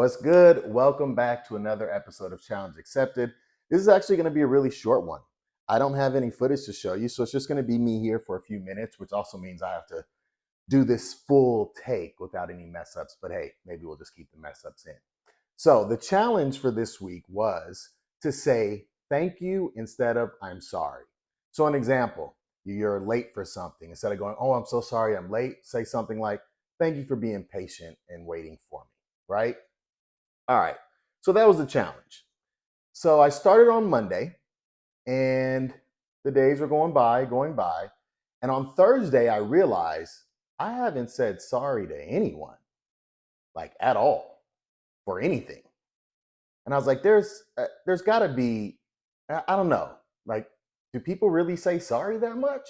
What's good? Welcome back to another episode of Challenge Accepted. This is actually going to be a really short one. I don't have any footage to show you, so it's just going to be me here for a few minutes, which also means I have to do this full take without any mess ups. But hey, maybe we'll just keep the mess ups in. So the challenge for this week was to say thank you instead of I'm sorry. So an example, you're late for something. Instead of going, oh, I'm so sorry I'm late, say something like, thank you for being patient and waiting for me, right? All right. So that was the challenge. So I started on Monday and the days were going by. And on Thursday, I realized I haven't said sorry to anyone, like at all, for anything. And I was like, there's got to be, I don't know, like, do people really say sorry that much?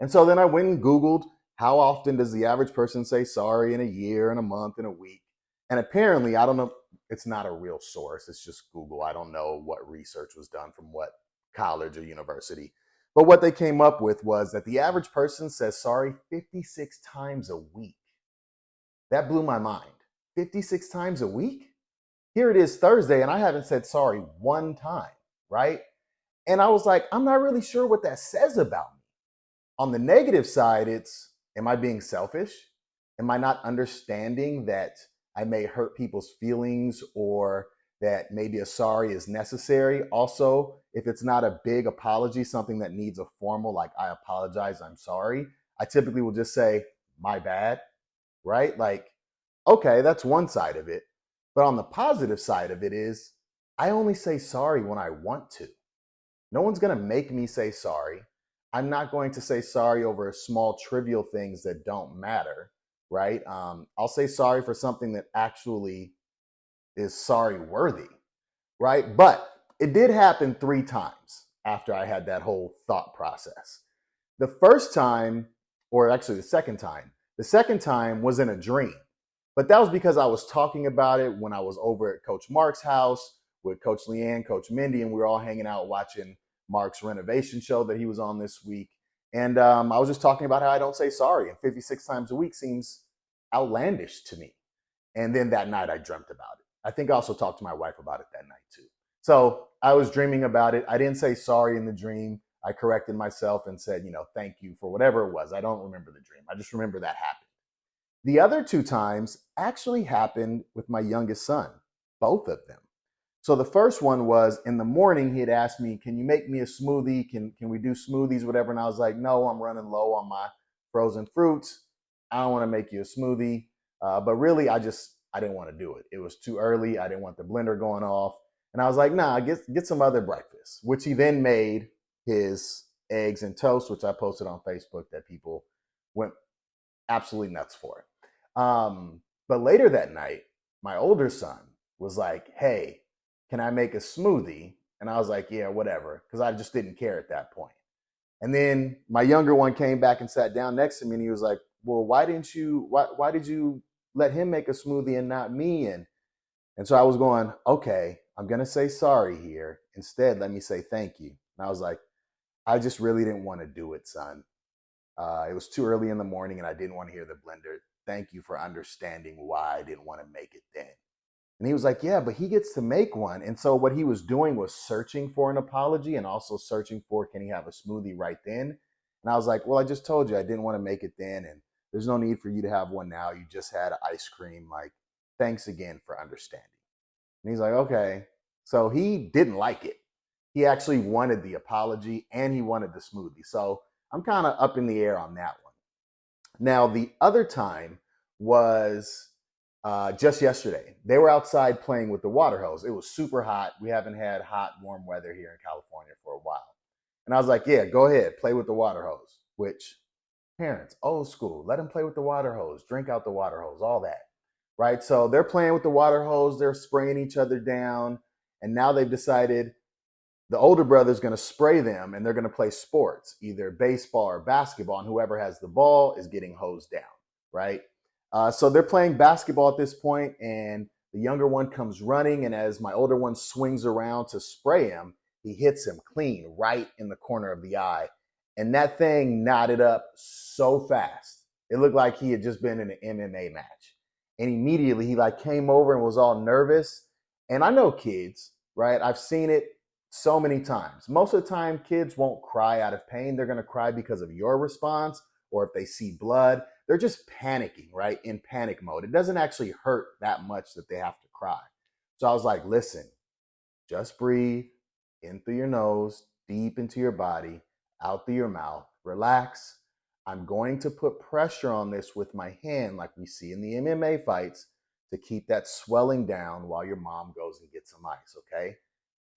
And so then I went and Googled how often does the average person say sorry in a year, in a month, in a week. And apparently, I don't know, it's not a real source. It's just Google. I don't know what research was done from what college or university. But what they came up with was that the average person says sorry 56 times a week. That blew my mind. 56 times a week? Here it is Thursday, and I haven't said sorry one time, right? And I was like, I'm not really sure what that says about me. On the negative side, it's, am I being selfish? Am I not understanding that I may hurt people's feelings or that maybe a sorry is necessary? Also, if it's not a big apology, something that needs a formal, like I apologize, I'm sorry, I typically will just say, my bad, right? Like, okay, that's one side of it. But on the positive side of it is, I only say sorry when I want to. No one's going to make me say sorry. I'm not going to say sorry over small trivial things that don't matter, right? I'll say sorry for something that actually is sorry worthy, right? But it did happen 3 times after I had that whole thought process. The first time, or actually the second time was in a dream. But that was because I was talking about it when I was over at Coach Mark's house with Coach Leanne, Coach Mindy, and we were all hanging out watching Mark's renovation show that he was on this week. And I was just talking about how I don't say sorry. And 56 times a week seems outlandish to me. And then that night I dreamt about it. I think I also talked to my wife about it that night too. So I was dreaming about it. I didn't say sorry in the dream. I corrected myself and said, thank you for whatever it was. I don't remember the dream. I just remember that happened. The other 2 times actually happened with my youngest son, both of them. So the first one was in the morning, he had asked me, can you make me a smoothie? Can we do smoothies, whatever? And I was like, no, I'm running low on my frozen fruits. I don't want to make you a smoothie. But really, I didn't want to do it. It was too early. I didn't want the blender going off. And I was like, nah, get some other breakfast, which he then made his eggs and toast, which I posted on Facebook that people went absolutely nuts for it. But later that night, my older son was like, hey, can I make a smoothie? And I was like, yeah, whatever, because I just didn't care at that point. And then my younger one came back and sat down next to me and he was like, well, why did you let him make a smoothie and not me? And so I was going, okay, I'm going to say sorry here. Instead, let me say thank you. And I was like, I just really didn't want to do it, son. It was too early in the morning and I didn't want to hear the blender. Thank you for understanding why I didn't want to make it then. And he was like, yeah, but he gets to make one. And so what he was doing was searching for an apology and also searching for, can he have a smoothie right then? And I was like, well, I just told you I didn't want to make it then. And there's no need for you to have one now. You just had ice cream. Like, thanks again for understanding. And he's like, okay. So he didn't like it. He actually wanted the apology and he wanted the smoothie. So I'm kind of up in the air on that one. Now, the other time was just yesterday. They were outside playing with the water hose. It was super hot. We haven't had hot, warm weather here in California for a while. And I was like, yeah, go ahead, play with the water hose, which parents, old school, let them play with the water hose, drink out the water hose, all that, right? So they're playing with the water hose. They're spraying each other down. And now they've decided the older brother's going to spray them and they're going to play sports, either baseball or basketball. And whoever has the ball is getting hosed down, right? So they're playing basketball at this point, and the younger one comes running, and as my older one swings around to spray him, he hits him clean right in the corner of the eye. And that thing knotted up so fast. It looked like he had just been in an MMA match. And immediately he like came over and was all nervous. And I know kids, right? I've seen it so many times. Most of the time, kids won't cry out of pain. They're going to cry because of your response, or if they see blood. They're just panicking, right? In panic mode. It doesn't actually hurt that much that they have to cry. So I was like, listen, just breathe in through your nose, deep into your body, out through your mouth. Relax. I'm going to put pressure on this with my hand, like we see in the MMA fights, to keep that swelling down while your mom goes and gets some ice, okay?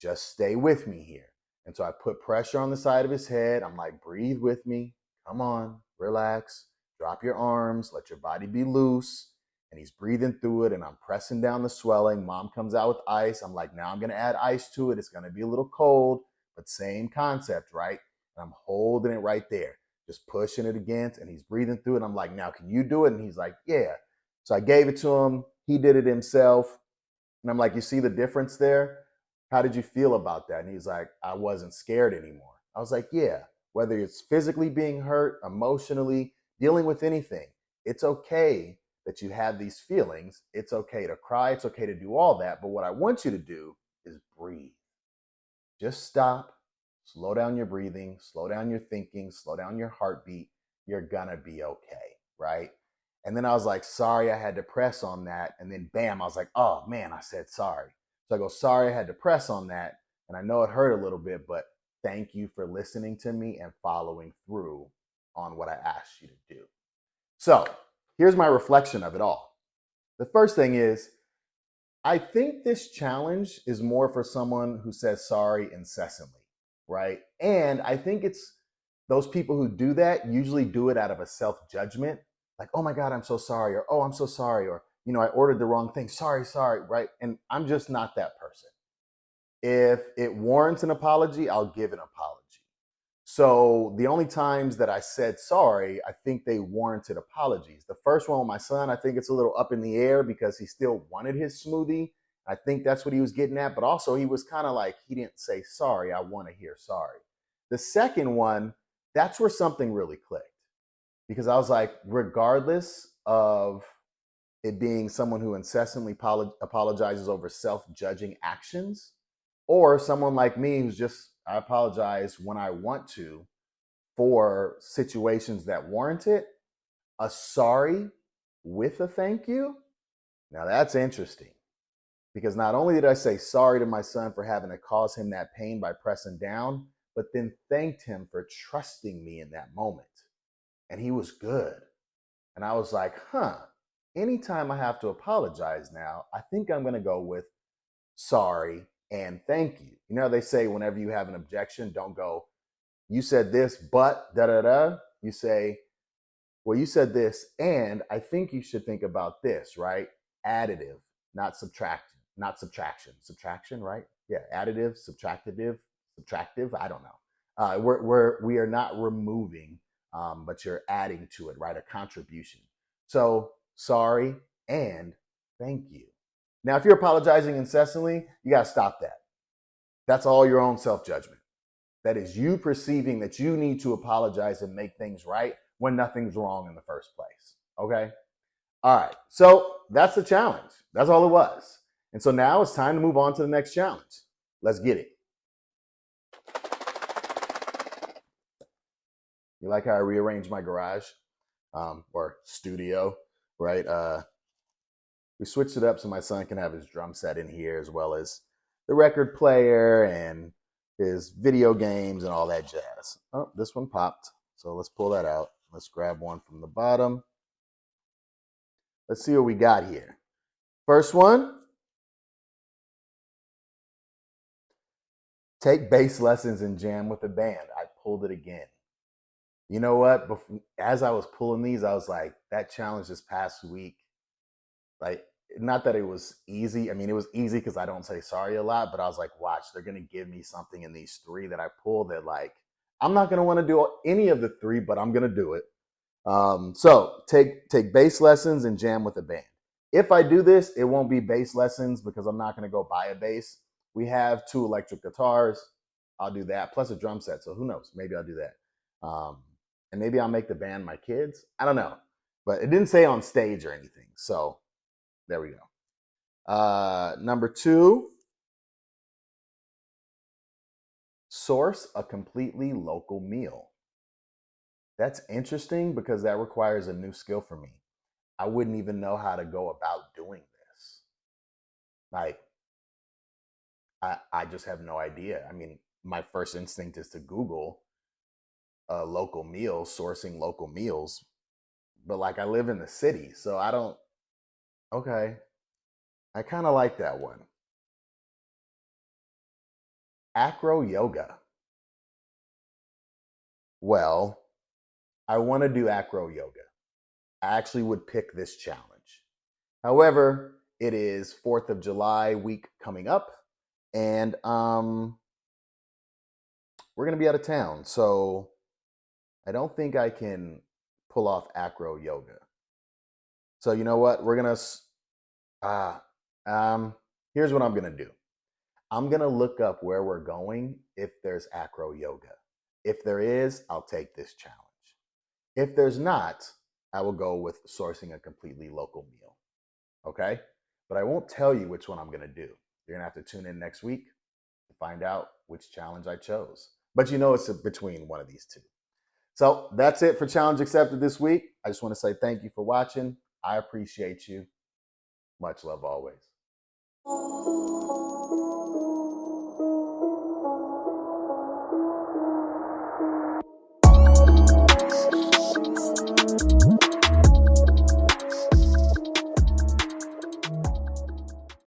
Just stay with me here. And so I put pressure on the side of his head. I'm like, breathe with me. Come on, relax. Drop your arms. Let your body be loose. And he's breathing through it. And I'm pressing down the swelling. Mom comes out with ice. I'm like, now I'm going to add ice to it. It's going to be a little cold, but same concept, right? And I'm holding it right there, just pushing it against. And he's breathing through it. I'm like, now can you do it? And he's like, yeah. So I gave it to him. He did it himself. And I'm like, you see the difference there? How did you feel about that? And he's like, I wasn't scared anymore. I was like, yeah, whether it's physically being hurt, emotionally, dealing with anything, it's okay that you have these feelings. It's okay to cry. It's okay to do all that. But what I want you to do is breathe. Just stop, slow down your breathing, slow down your thinking, slow down your heartbeat. You're gonna be okay, right? And then I was like, sorry, I had to press on that. And then bam, I was like, oh man, I said sorry. So I go, sorry, I had to press on that. And I know it hurt a little bit, but thank you for listening to me and following through on what I asked you to do. So here's my reflection of it all. The first thing is, I think this challenge is more for someone who says sorry incessantly, right? And I think it's those people who do that usually do it out of a self-judgment, like, oh my God, I'm so sorry, or oh, I'm so sorry, or, I ordered the wrong thing, sorry, right? And I'm just not that person. If it warrants an apology, I'll give an apology. So the only times that I said sorry, I think they warranted apologies. The first one with my son, I think it's a little up in the air because he still wanted his smoothie. I think that's what he was getting at. But also he was kind of like, he didn't say sorry. I want to hear sorry. The second one, that's where something really clicked. Because I was like, regardless of it being someone who incessantly apologizes over self-judging actions, or someone like me who's just, I apologize when I want to for situations that warrant it, a sorry with a thank you. Now that's interesting, because not only did I say sorry to my son for having to cause him that pain by pressing down, but then thanked him for trusting me in that moment. And he was good. And I was like, anytime I have to apologize now, I think I'm going to go with sorry and thank you. You know, they say whenever you have an objection, don't go, you said this, but da da da. You say, well, you said this, and I think you should think about this, right? Additive, not subtraction, not subtraction. Subtraction, right? Yeah, additive, subtractive. I don't know. We are not removing, but you're adding to it, right? A contribution. So sorry and thank you. Now, if you're apologizing incessantly, you got to stop that. That's all your own self-judgment. That is you perceiving that you need to apologize and make things right when nothing's wrong in the first place. Okay? All right. So that's the challenge. That's all it was. And so now it's time to move on to the next challenge. Let's get it. You like how I rearranged my garage or studio, right? We switched it up so my son can have his drum set in here, as well as the record player and his video games and all that jazz. Oh, this one popped. So let's pull that out. Let's grab one from the bottom. Let's see what we got here. First one. Take bass lessons and jam with a band. I pulled it again. You know what? As I was pulling these, I was like, that challenge this past week, like, not that it was easy. I mean, it was easy because I don't say sorry a lot, but I was like, watch, they're going to give me something in these three that I pulled that, like, I'm not going to want to do any of the three, but I'm going to do it. So take bass lessons and jam with a band. If I do this, it won't be bass lessons because I'm not going to go buy a bass. We have 2 electric guitars. I'll do that, plus a drum set. So who knows? Maybe I'll do that. And maybe I'll make the band my kids. I don't know. But it didn't say on stage or anything. So There we go. Number 2, source a completely local meal. That's interesting because that requires a new skill for me. I wouldn't even know how to go about doing this. Like, I just have no idea. I mean, my first instinct is to Google local meals, sourcing local meals, but like I live in the city, so I don't. Okay, I kind of like that one. Acro yoga. Well, I want to do acro yoga. I actually would pick this challenge. However, it is 4th of July week coming up, and we're going to be out of town. So I don't think I can pull off acro yoga. So you know what? We're going to, uh, here's what I'm going to do. I'm going to look up where we're going if there's acro yoga. If there is, I'll take this challenge. If there's not, I will go with sourcing a completely local meal. Okay? But I won't tell you which one I'm going to do. You're going to have to tune in next week to find out which challenge I chose. But you know it's between one of these two. So that's it for Challenge Accepted this week. I just want to say thank you for watching. I appreciate you. Much love always.